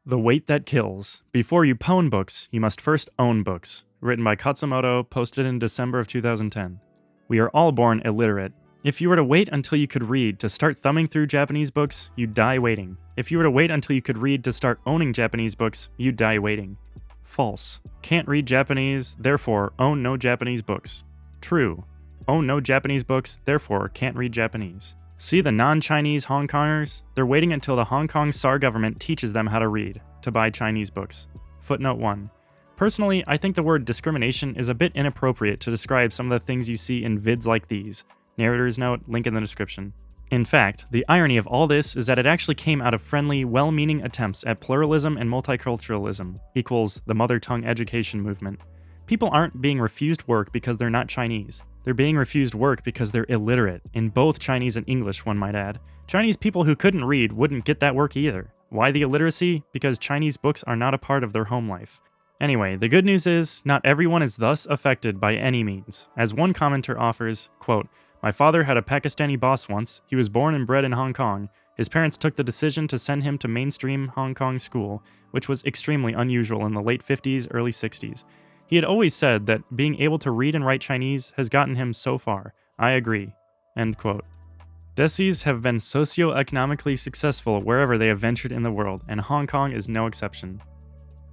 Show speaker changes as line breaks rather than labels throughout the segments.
The Weight That Kills. Before you pwn books, you must first own books. Written by Khatzumoto, posted in December of 2010. We are all born illiterate. If you were to wait until you could read to start thumbing through Japanese books, you'd die waiting. If you were to wait until you could read to start owning Japanese books, you'd die waiting. False. Can't read Japanese, therefore own no Japanese books. True. Own no Japanese books, therefore can't read Japanese. See the non-Chinese Hong Kongers? They're waiting until the Hong Kong SAR government teaches them how to read, to buy Chinese books. Footnote 1. Personally, I think the word discrimination is a bit inappropriate to describe some of the things you see in vids like these. Narrator's note, link in the description. In fact, the irony of all this is that it actually came out of friendly, well-meaning attempts at pluralism and multiculturalism, equals the mother tongue education movement. People aren't being refused work because they're not Chinese. They're being refused work because they're illiterate, in both Chinese and English, one might add. Chinese people who couldn't read wouldn't get that work either. Why the illiteracy? Because Chinese books are not a part of their home life. Anyway, the good news is, not everyone is thus affected by any means. As one commenter offers, quote, "My father had a Pakistani boss once. He was born and bred in Hong Kong. His parents took the decision to send him to mainstream Hong Kong school, which was extremely unusual in the late 50s, early 60s. He had always said that being able to read and write Chinese has gotten him so far. I agree." End quote. Desis have been socio-economically successful wherever they have ventured in the world, and Hong Kong is no exception.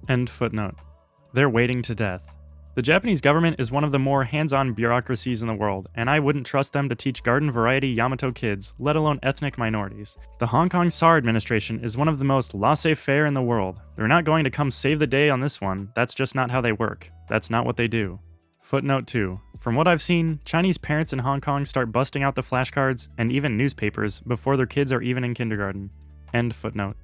End footnote. They're waiting to death. The Japanese government is one of the more hands-on bureaucracies in the world, and I wouldn't trust them to teach garden-variety Yamato kids, let alone ethnic minorities. The Hong Kong SAR administration is one of the most laissez-faire in the world. They're not going to come save the day on this one. That's just not how they work. That's not what they do. Footnote 2. From what I've seen, Chinese parents in Hong Kong start busting out the flashcards and even newspapers before their kids are even in kindergarten. End footnote.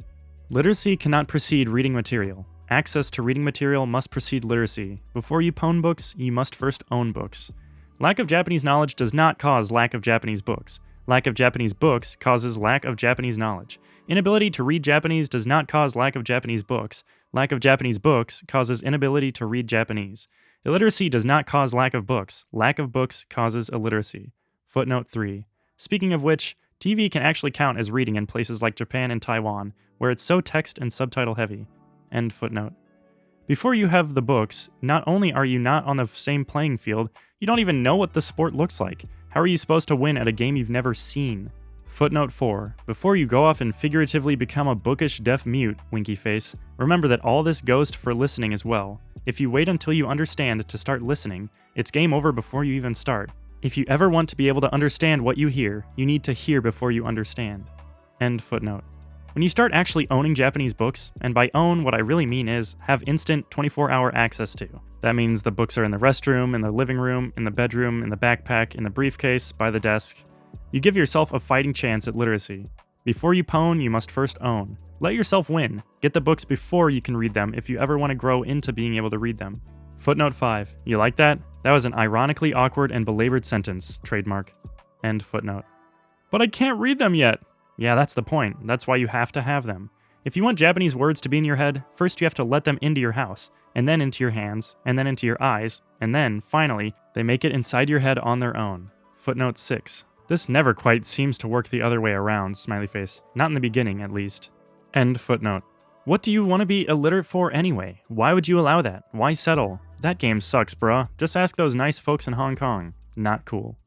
Literacy cannot precede reading material. Access to reading material must precede literacy. Before you pwn books, you must first own books. Lack of Japanese knowledge does not cause lack of Japanese books. Lack of Japanese books causes lack of Japanese knowledge. Inability to read Japanese does not cause lack of Japanese books. Lack of Japanese books causes inability to read Japanese. Illiteracy does not cause lack of books. Lack of books causes illiteracy. Footnote 3. Speaking of which, TV can actually count as reading in places like Japan and Taiwan, where it's so text and subtitle heavy. End footnote. Before you have the books, not only are you not on the same playing field, you don't even know what the sport looks like. How are you supposed to win at a game you've never seen? Footnote 4. Before you go off and figuratively become a bookish deaf mute, winky face, remember that all this goes for listening as well. If you wait until you understand to start listening, it's game over before you even start. If you ever want to be able to understand what you hear, you need to hear before you understand. End footnote. When you start actually owning Japanese books, and by own, what I really mean is have instant 24-hour access to. That means the books are in the restroom, in the living room, in the bedroom, in the backpack, in the briefcase, by the desk. You give yourself a fighting chance at literacy. Before you pwn, you must first own. Let yourself win. Get the books before you can read them if you ever want to grow into being able to read them. Footnote 5. You like that? That was an ironically awkward and belabored sentence. Trademark. End footnote. But I can't read them yet. Yeah, that's the point. That's why you have to have them. If you want Japanese words to be in your head, first you have to let them into your house, and then into your hands, and then into your eyes, and then, finally, they make it inside your head on their own. Footnote 6. This never quite seems to work the other way around, smiley face. Not in the beginning, at least. End footnote. What do you want to be illiterate for anyway? Why would you allow that? Why settle? That game sucks, bruh. Just ask those nice folks in Hong Kong. Not cool.